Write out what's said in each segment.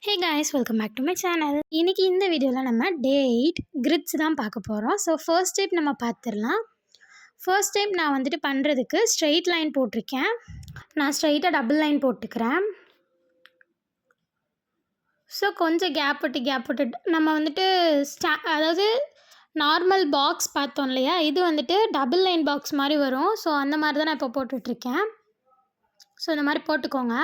Hey guys, welcome back to my channel. இன்றைக்கி இந்த வீடியோவில் நம்ம டே 8 கிரிட்ஸ் தான் பார்க்க போகிறோம். ஸோ ஃபர்ஸ்ட் ஸ்டெப் நம்ம பார்த்துடலாம். ஃபர்ஸ்ட் ஸ்டெப் நான் வந்துட்டு பண்ணுறதுக்கு ஸ்ட்ரெயிட் லைன் போட்டிருக்கேன். நான் ஸ்ட்ரெயிட்டாக டபுள் லைன் போட்டுக்கிறேன். ஸோ கொஞ்சம் கேப் விட்டு நம்ம வந்துட்டு அதாவது நார்மல் பாக்ஸ் பார்த்தோம் இல்லையா, இது வந்துட்டு டபுள் லைன் பாக்ஸ் மாதிரி வரும். ஸோ அந்த மாதிரி தான் நான் இப்போ போட்டுட்ருக்கேன். ஸோ இந்த மாதிரி போட்டுக்கோங்க.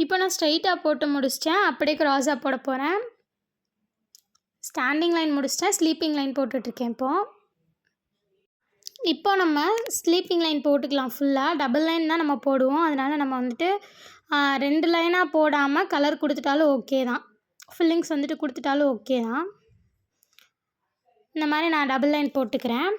இப்போ நான் ஸ்ட்ரெயிட்டாக போட்டு முடிச்சிட்டேன். அப்படியே க்ராஸாக போட போகிறேன். ஸ்டாண்டிங் லைன் முடிச்சிட்டேன். ஸ்லீப்பிங் லைன் போட்டுட்ருக்கேன். இப்போ நம்ம ஸ்லீப்பிங் லைன் போட்டுக்கலாம். ஃபுல்லாக டபுள் லைன் தான் நம்ம போடுவோம். அதனால் நம்ம வந்துட்டு 2 லைனாக போடாமல் கலர் கொடுத்துட்டாலும் ஓகே தான். ஃபில்லிங்ஸ் வந்துட்டு கொடுத்துட்டாலும் ஓகே தான். இந்த மாதிரி நான் டபுள் லைன் போட்டுக்கிறேன்.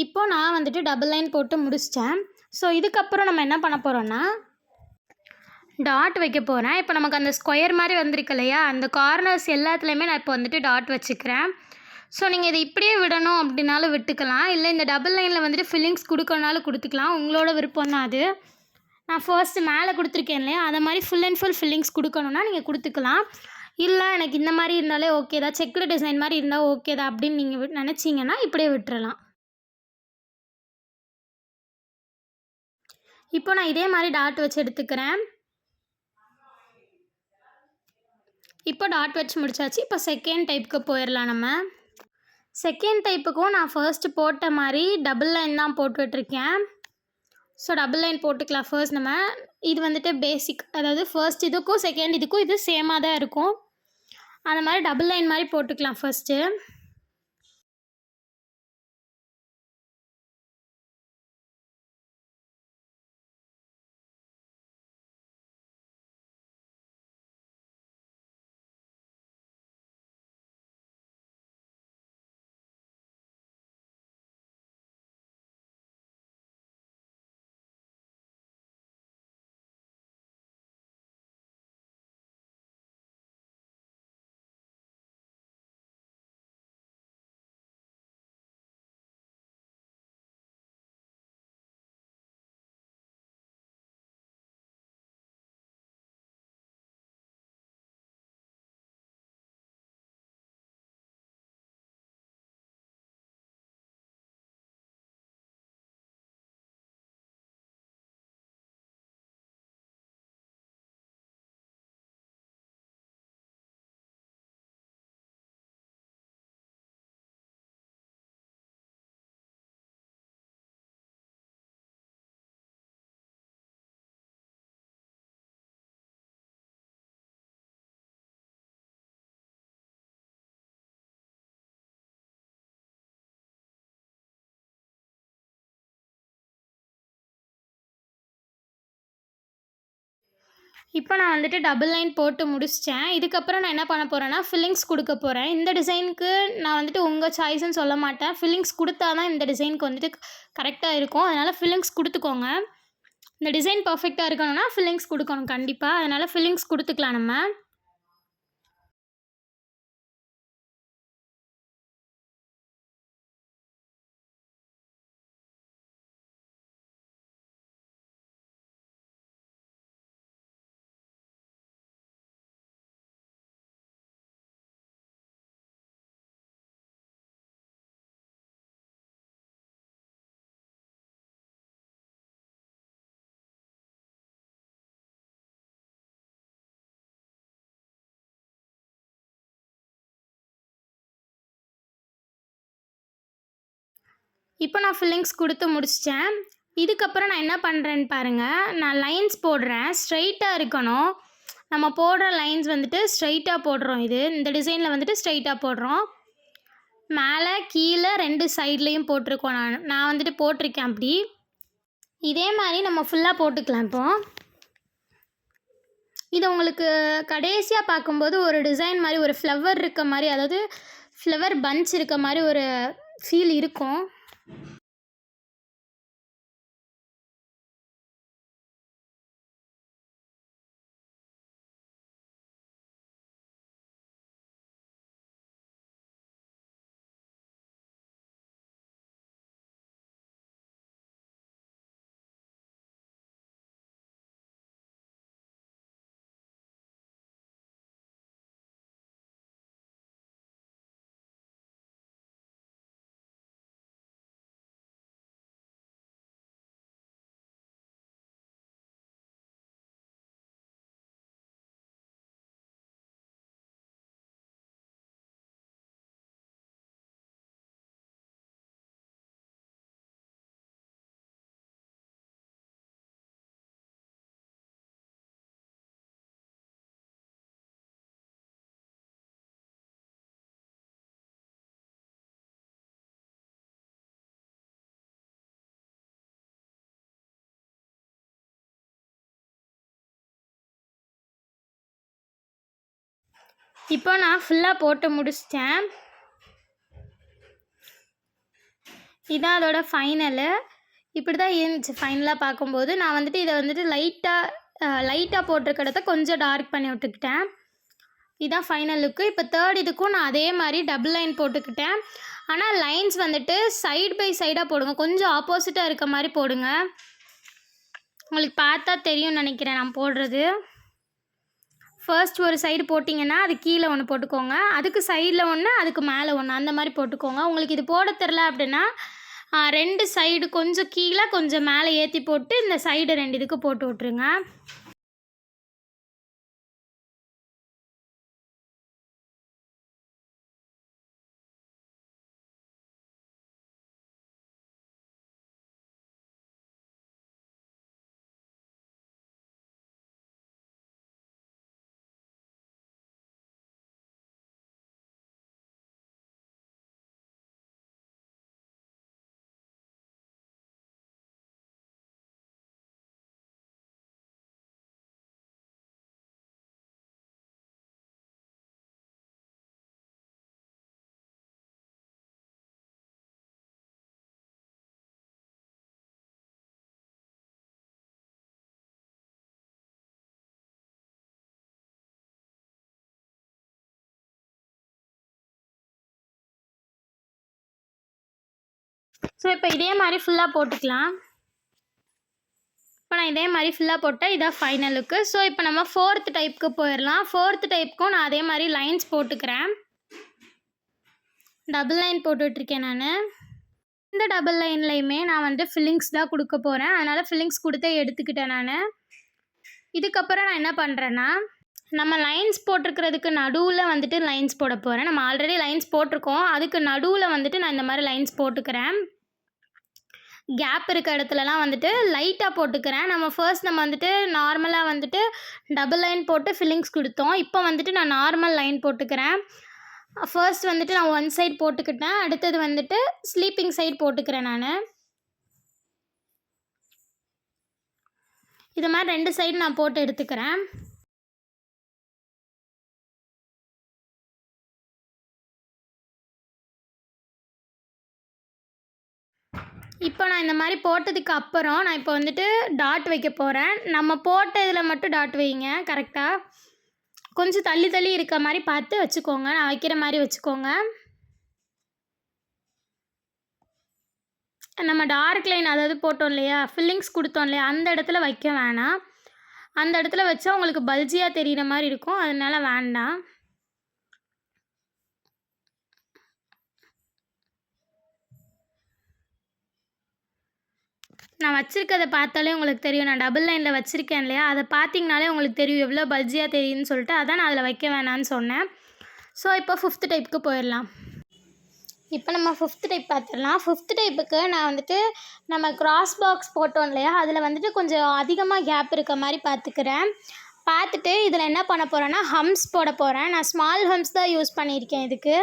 இப்போ நான் வந்துட்டு டபுள் லைன் போட்டு முடிச்சிட்டேன். ஸோ இதுக்கப்புறம் நம்ம என்ன பண்ண போகிறோன்னா டாட் வைக்க போகிறேன். இப்போ நமக்கு அந்த ஸ்கொயர் மாதிரி வந்திருக்கு இல்லையா, அந்த கார்னர்ஸ் எல்லாத்துலேயுமே நான் இப்போ வந்துட்டு டாட் வச்சுக்கிறேன். ஸோ நீங்கள் இதை இப்படியே விடணும் அப்படின்னாலும் விட்டுக்கலாம். இல்லை இந்த டபுள் லைனில் வந்துட்டு ஃபில்லிங்ஸ் கொடுக்கணுனாலும் கொடுத்துக்கலாம். உங்களோட விருப்பம் தான் அது. நான் ஃபர்ஸ்ட்டு மேலே கொடுத்துருக்கேன் இல்லையா, அதை மாதிரி ஃபுல் அண்ட் ஃபுல் ஃபில்லிங்ஸ் கொடுக்கணுன்னா நீங்கள் கொடுத்துக்கலாம். இல்லை எனக்கு இந்த மாதிரி இருந்தாலே ஓகே தான், செக்குடு டிசைன் மாதிரி இருந்தால் ஓகே தான் அப்படின்னு நீங்கள் நினச்சிங்கன்னா இப்படியே விட்டுறலாம். இப்போ நான் இதே மாதிரி டாட் வச்சு எடுத்துக்கிறேன். இப்போ டாட் வச்சு முடிச்சாச்சு. இப்போ செகண்ட் டைப்புக்கு போயிடலாம். நம்ம செகண்ட் டைப்புக்கும் நான் ஃபர்ஸ்ட்டு போட்ட மாதிரி டபுள் லைன் தான் போட்டுட்ருக்கேன். ஸோ டபுள் லைன் போட்டுக்கலாம். ஃபர்ஸ்ட் நம்ம இது வந்துட்டு பேசிக், அதாவது ஃபர்ஸ்ட் இதுக்கும் செகண்ட் இதுக்கும் இது சேமாக தான் இருக்கும். அந்த மாதிரி டபுள் லைன் மாதிரி போட்டுக்கலாம் ஃபர்ஸ்ட்டு. இப்போ நான் வந்துட்டு டபுள் லைன் போட்டு முடிச்சிட்டேன். இதுக்கப்புறம் நான் என்ன பண்ண போகிறேன்னா ஃபில்லிங்ஸ் கொடுக்க போகிறேன். இந்த டிசைனுக்கு நான் வந்துட்டு உங்கள் சாய்ஸ்ன்னு சொல்ல மாட்டேன். ஃபில்லிங்ஸ் கொடுத்தா தான் இந்த டிசைனுக்கு வந்துட்டு கரெக்டாக இருக்கும். அதனால் ஃபில்லிங்ஸ் கொடுத்துக்கோங்க. இந்த டிசைன் பர்ஃபெக்டாக இருக்கணும்னா ஃபில்லிங்ஸ் கொடுக்கணும் கண்டிப்பாக. அதனால் ஃபில்லிங்ஸ் கொடுத்துக்கலாம் நம்ம. இப்போ நான் ஃபில்லிங்ஸ் கொடுத்து முடிச்சிட்டேன். இதுக்கப்புறம் நான் என்ன பண்ணுறேன்னு பாருங்கள். நான் லைன்ஸ் போடுறேன். ஸ்ட்ரைட்டாக இருக்கணும். நம்ம போடுற லைன்ஸ் வந்துட்டு ஸ்ட்ரைட்டாக போடுறோம். இந்த டிசைனில் வந்துட்டு ஸ்ட்ரைட்டாக போடுறோம். மேலே கீழே 2 சைட்லேயும் போட்டிருக்கோம். நான் வந்துட்டு போட்டிருக்கேன் அப்படி. இதே மாதிரி நம்ம ஃபுல்லாக போட்டுக்கலாம். இப்போ இது உங்களுக்கு கடைசியாக பார்க்கும்போது ஒரு டிசைன் மாதிரி, ஒரு ஃப்ளவர் இருக்க மாதிரி, அதாவது ஃப்ளவர் பஞ்ச் இருக்க மாதிரி ஒரு ஃபீல் இருக்கும். இப்போ நான் ஃபுல்லாக போட்டு முடிச்சிட்டேன். இதான் அதோட ஃபைனலு. இப்படி தான் இருந்துச்சு ஃபைனலாக பார்க்கும்போது. நான் வந்துட்டு இதை வந்துட்டு லைட்டாக போட்டிருக்கிறத கொஞ்சம் டார்க் பண்ணி விட்டுக்கிட்டேன். இதுதான் ஃபைனல் லுக்கு. இப்போ தேர்ட் இதுக்கும் நான் அதே மாதிரி டபுள் லைன் போட்டுக்கிட்டேன். ஆனால் லைன்ஸ் வந்துட்டு சைடு பை சைடாக போடுங்க. கொஞ்சம் ஆப்போசிட்டாக இருக்க மாதிரி போடுங்க. உங்களுக்கு பார்த்தா தெரியும்னு நினைக்கிறேன் நான் போடுறது. ஃபர்ஸ்ட் ஒரு சைடு போட்டிங்கன்னா அது கீழே ஒன்று போட்டுக்கோங்க. அதுக்கு சைடில் ஒன்று, அதுக்கு மேலே ஒன்று, அந்த மாதிரி போட்டுக்கோங்க. உங்களுக்கு இது போட தெரில அப்படின்னா 2 சைடு கொஞ்சம் கீழே கொஞ்சம் மேலே ஏற்றி போட்டு இந்த சைடு 2 இதுக்கு போட்டு விட்ருங்க. ஸோ இப்போ இதே மாதிரி ஃபுல்லாக போட்டுக்கலாம். இப்போ நான் இதே மாதிரி ஃபுல்லாக போட்டேன். இதான் ஃபைனலுக்கு. ஸோ இப்போ நம்ம 4th டைப்புக்கு போயிடலாம். 4th டைப்புக்கும் நான் அதே மாதிரி லைன்ஸ் போட்டுக்கிறேன். டபுள் லைன் போட்டுட்ருக்கேன் நான். இந்த டபுள் லைன்லையுமே நான் வந்துட்டு ஃபில்லிங்ஸ் தான் கொடுக்க போகிறேன். அதனால் ஃபில்லிங்ஸ் கொடுத்தே எடுத்துக்கிட்டேன் நான். இதுக்கப்புறம் நான் என்ன பண்ணுறேன்னா, நம்ம லைன்ஸ் போட்டிருக்கிறதுக்கு நடுவில் வந்துட்டு லைன்ஸ் போட போகிறேன். நம்ம ஆல்ரெடி லைன்ஸ் போட்டிருக்கோம். அதுக்கு நடுவில் வந்துட்டு நான் இந்த மாதிரி லைன்ஸ் போட்டுக்கிறேன். கேப் இருக்க இடத்துலலாம் வந்துட்டு லைட்டாக போட்டுக்கிறேன். நம்ம வந்துட்டு நார்மலாக வந்துட்டு டபுள் லைன் போட்டு ஃபில்லிங்ஸ் கொடுத்தோம். இப்போ வந்துட்டு நான் நார்மல் லைன் போட்டுக்கிறேன். ஃபர்ஸ்ட் வந்துட்டு நான் 1 சைடு போட்டுக்கிட்டேன். அடுத்தது வந்துட்டு ஸ்லீப்பிங் சைடு போட்டுக்கிறேன் நான். இது மாதிரி 2 சைடு நான் போட்டு எடுத்துக்கிறேன். இப்போ நான் இந்த மாதிரி போட்டதுக்கு அப்புறம் நான் இப்போ வந்துட்டு டாட் வைக்க போகிறேன். நம்ம போட்ட இதில் மட்டும் டாட் வைங்க கரெக்டாக. கொஞ்சம் தள்ளி தள்ளி இருக்க மாதிரி பார்த்து வச்சுக்கோங்க. நான் வைக்கிற மாதிரி வச்சுக்கோங்க. நம்ம டார்க் லைன் அதாவது போட்டோம் இல்லையா, ஃபில்லிங்ஸ் கொடுத்தோம் இல்லையா, அந்த இடத்துல வைக்க வேணாம். அந்த இடத்துல வச்சா உங்களுக்கு பல்ஜியாக தெரிகிற மாதிரி இருக்கும். அதனால வேண்டாம். நான் வச்சுருக்கதை பார்த்தாலே உங்களுக்கு தெரியும். நான் டபுள் லைனில் வச்சுருக்கேன் இல்லையா, அதை பார்த்தீங்கனாலே உங்களுக்கு தெரியும் எவ்வளோ பல்ஜியாக தெரியுதுன்னு சொல்லிட்டு. அதான் நான் அதில் வைக்க வேணான்னு சொன்னேன். ஸோ இப்போ 5th டைப்புக்கு போயிடலாம். இப்போ நம்ம 5th டைப் பார்த்துடலாம். 5th டைப்புக்கு நான் வந்துட்டு நம்ம கிராஸ் பாக்ஸ் போட்டோம் இல்லையா, அதில் வந்துட்டு கொஞ்சம் அதிகமாக கேப் இருக்க மாதிரி பார்த்துக்கிறேன். பார்த்துட்டு இதில் என்ன பண்ண போகிறேன்னா ஹம்ஸ் போட போகிறேன். நான் ஸ்மால் ஹம்ஸ் தான் யூஸ் பண்ணியிருக்கேன். இதுக்கு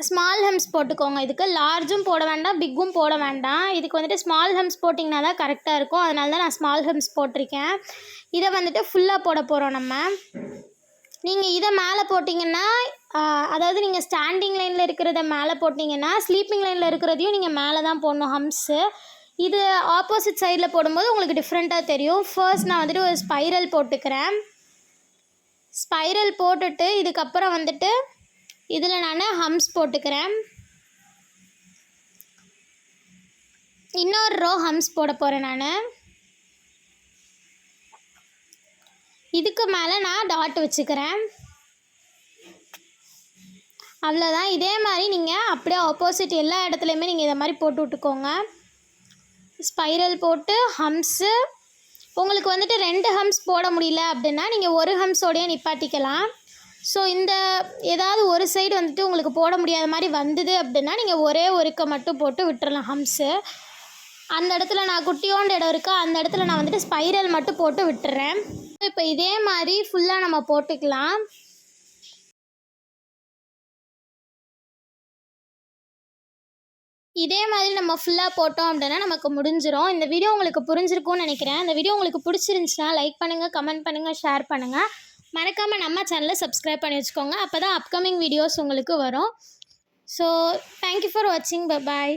ஸ்மால் ஹம்ஸ் போட்டுக்கோங்க. இதுக்கு லார்ஜும் போட வேண்டாம், பிக்கும் போட வேண்டாம். இதுக்கு வந்துட்டு ஸ்மால் ஹம்ஸ் போட்டிங்கன்னா தான் கரெக்டாக இருக்கும். அதனால தான் நான் ஸ்மால் ஹம்ஸ் போட்டிருக்கேன். இதை வந்துட்டு ஃபுல்லாக போட போகிறோம் நம்ம. நீங்கள் இதை மேலே போட்டிங்கன்னா அதாவது நீங்கள் ஸ்டாண்டிங் லைனில் இருக்கிறத மேலே போட்டிங்கன்னா ஸ்லீப்பிங் லைனில் இருக்கிறதையும் நீங்கள் மேலே தான் போடணும் ஹம்ஸு. இது ஆப்போசிட் சைடில் போடும்போது உங்களுக்கு டிஃப்ரெண்ட்டாக தெரியும். ஃபர்ஸ்ட் நான் வந்துட்டு ஒரு ஸ்பைரல் போட்டுக்கிறேன். ஸ்பைரல் போட்டுட்டு இதுக்கப்புறம் வந்துட்டு இதில் நான் ஹம்ஸ் போட்டுக்கிறேன். இன்னொரு ரோ ஹம்ஸ் போட போகிறேன் நான். இதுக்கு மேலே நான் டாட் வச்சுக்கிறேன். அவ்வளோதான். இதே மாதிரி நீங்கள் அப்படியே ஆப்போசிட் எல்லா இடத்துலையுமே நீங்கள் இதை மாதிரி போட்டு விட்டுக்கோங்க. ஸ்பைரல் போட்டு ஹம்ஸு. உங்களுக்கு வந்துட்டு 2 ஹம்ஸ் போட முடியல அப்படின்னா நீங்கள் ஒரு ஹம்ஸோடையே நிப்பாட்டிக்கலாம். ஸோ இந்த ஏதாவது ஒரு சைடு வந்துட்டு உங்களுக்கு போட முடியாத மாதிரி வந்தது அப்படின்னா நீங்கள் ஒரே ஒருக்க மட்டும் போட்டு விட்டுறலாம் ஹம்ஸு. அந்த இடத்துல நான் குட்டியோண்டு இடம் இருக்கா, அந்த இடத்துல நான் வந்துட்டு ஸ்பைரல் மட்டும் போட்டு விட்டுறேன். இப்போ இதே மாதிரி ஃபுல்லாக நம்ம போட்டுக்கலாம். இதே மாதிரி நம்ம ஃபுல்லாக போட்டோம் அப்படின்னா நமக்கு முடிஞ்சிடும். இந்த வீடியோ உங்களுக்கு புரிஞ்சிருக்கும்னு நினைக்கிறேன். இந்த வீடியோ உங்களுக்கு பிடிச்சிருந்துச்சுன்னா லைக் பண்ணுங்கள், கமெண்ட் பண்ணுங்கள், ஷேர் பண்ணுங்கள். மறக்காமல் நம்ம சேனலை சப்ஸ்கிரைப் பண்ணி வச்சுக்கோங்க. அப்போ தான் அப்கமிங் வீடியோஸ் உங்களுக்கு வரும். ஸோ தேங்க்யூ ஃபார் வாட்சிங். Bye bye.